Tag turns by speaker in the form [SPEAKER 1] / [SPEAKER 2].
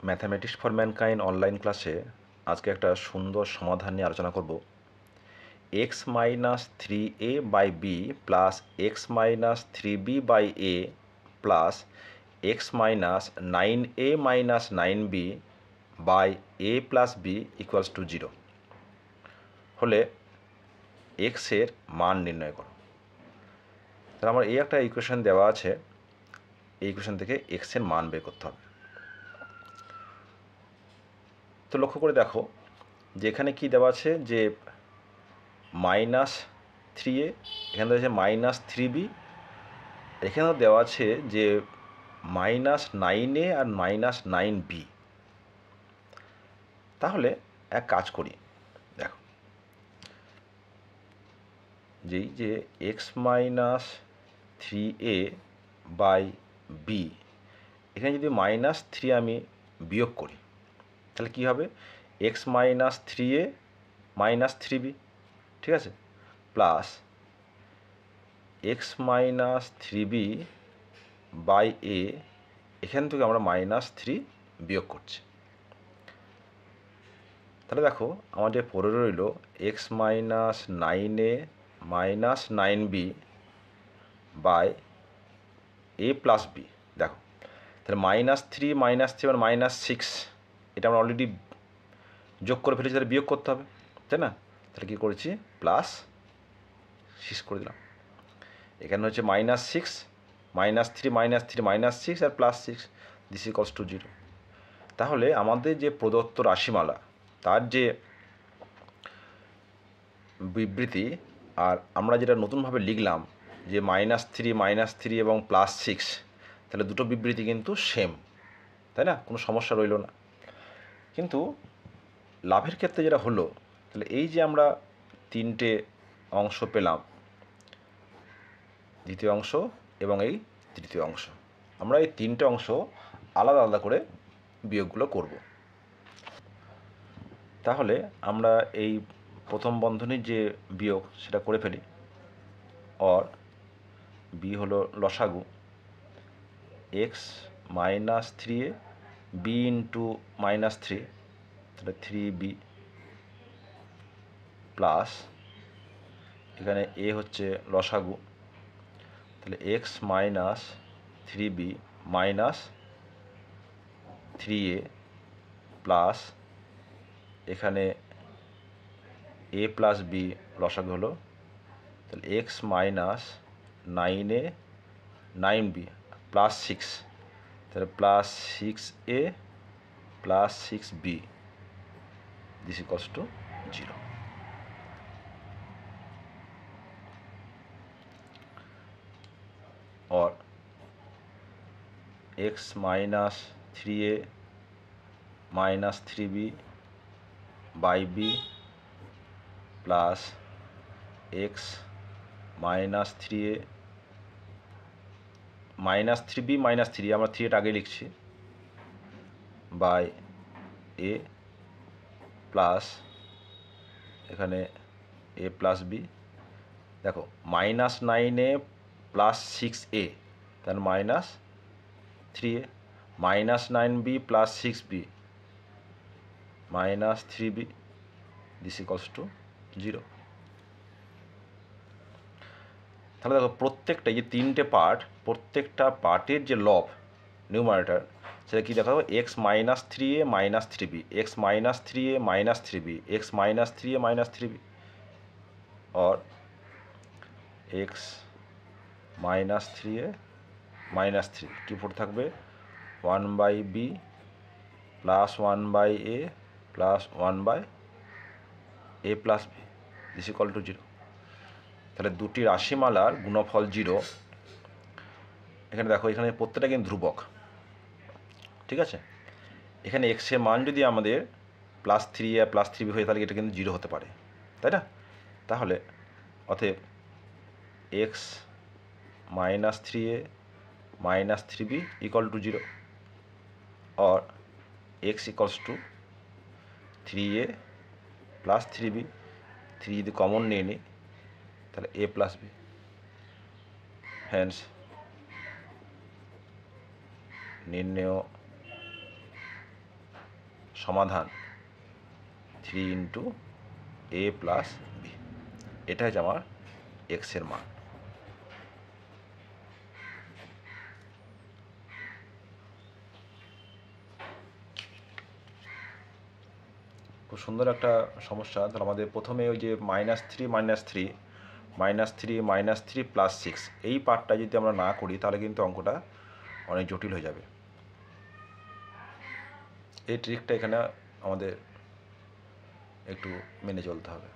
[SPEAKER 1] Mathematics for mankind online ক্লাসে আজকে একটা সুন্দর সমাধান নিয়ে আলোচনা করব। X minus three a by b plus x minus three b by a plus x minus nine a minus nine b by a plus b equals to zero হলে এক্সের মান নির্ণয় করো। তাহলে আমার এই একটা ইকুয়েশন দেওয়া আছে, এই ইকুয়েশন থেকে এক্সের মান বের করতে হবে। তো লক্ষ্য করে দেখো যে এখানে কী দেওয়া আছে, যে মাইনাস থ্রি এ, এখানে দেওয়া আছে মাইনাস থ্রি বি, এখানেও দেওয়া আছে যে মাইনাস নাইন এ আর মাইনাস নাইন বি। তাহলে এক কাজ করি, দেখো যেই যে x minus three a by b, এখানে যদি মাইনাস থ্রি আমি বিয়োগ করি তাহলে কী হবে, x minus three a minus three b, ঠিক আছে, plus x minus three b by a, এখান থেকে আমরা মাইনাস থ্রি বিয়োগ করছি। তাহলে দেখো আমাদের পড়ে রইল x minus nine a minus nine b by a plus b. দেখো তাহলে মাইনাস থ্রি মানে মাইনাস সিক্স, এটা আমরা অলরেডি যোগ করে ফেলেছি, তাহলে বিয়োগ করতে হবে, তাই না? তাহলে কী করেছি, প্লাস সিক্স করে দিলাম। এখানে হচ্ছে minus six, minus three minus six আর plus six, this equals to zero. তাহলে আমাদের যে প্রদত্ত রাশিমালা তার যে বিবৃতি, আর আমরা যেটা নতুনভাবে লিখলাম যে মাইনাস থ্রি এবং প্লাস সিক্স, তাহলে দুটো বিবৃতি কিন্তু সেম, তাই না? কোনো সমস্যা রইল না। কিন্তু লাভের ক্ষেত্রে যেটা হলো, তাহলে এই যে আমরা তিনটে অংশ পেলাম, দ্বিতীয় অংশ এবং এই তৃতীয় অংশ, আমরা এই তিনটে অংশ আলাদা আলাদা করে বিয়োগগুলো করব। তাহলে আমরা এই প্রথম বন্ধনীর যে বিয়োগ সেটা করে ফেলি। অর বি হলো লসাগু, x minus three a b into minus three, তাহলে থ্রি বি প্লাস, এখানে এ হচ্ছে লসাগু, তাহলে x minus three b minus three a plus, এখানে এ প্লাস বি লসাগু হলো, তাহলে x minus nine a nine b plus six, তাহলে plus six a plus six b, this equals to zero. और x minus three a minus three b by b plus x minus three a minus three b minus three, আমরা three আগে লিখছি, by a plus এখানে a plus b. দেখো minus nine a plus six a, তাহলে minus three a, minus nine b plus six b minus three b, this equals to zero. তাহলে দেখো প্রত্যেকটা যে তিনটে পার্ট, প্রত্যেকটা পার্টের যে লব নিউমারেটার, সেটা কী দেখাবো, x minus three a minus three b, x minus three a minus three b, x minus three a minus three b, और x minus three a minus three কী পড়ে থাকবে, one by b plus one by a plus one by a plus b, this equal to zero. তাহলে দুটি রাশিমালার গুণফল zero. এখানে দেখো এখানে প্রত্যেকটা কিন্তু ধ্রুবক, ঠিক আছে। এখানে এক্সের মান যদি আমাদের plus three a plus three B হয়ে, তাহলে এটা কিন্তু জিরো হতে পারে, তাই না? তাহলে অতএব x minus three a minus three b equal to zero, और x equals to three a plus three b, three यदि कमन नहीं नी তাহলে ए प्लस बी, हेंस निर्णय সমাধান 3 ইন্টু এ প্লাস বি, এটা হচ্ছে আমার এক্সের মান। খুব সুন্দর একটা সমস্যা। তাহলে আমাদের প্রথমে ওই যে -3 প্লাস 6 এই পার্টটা যদি আমরা না করি তাহলে কিন্তু অঙ্কটা অনেক জটিল হয়ে যাবে। এই ট্রিকটা এখানে আমাদের একটু মেনে চলতে হবে।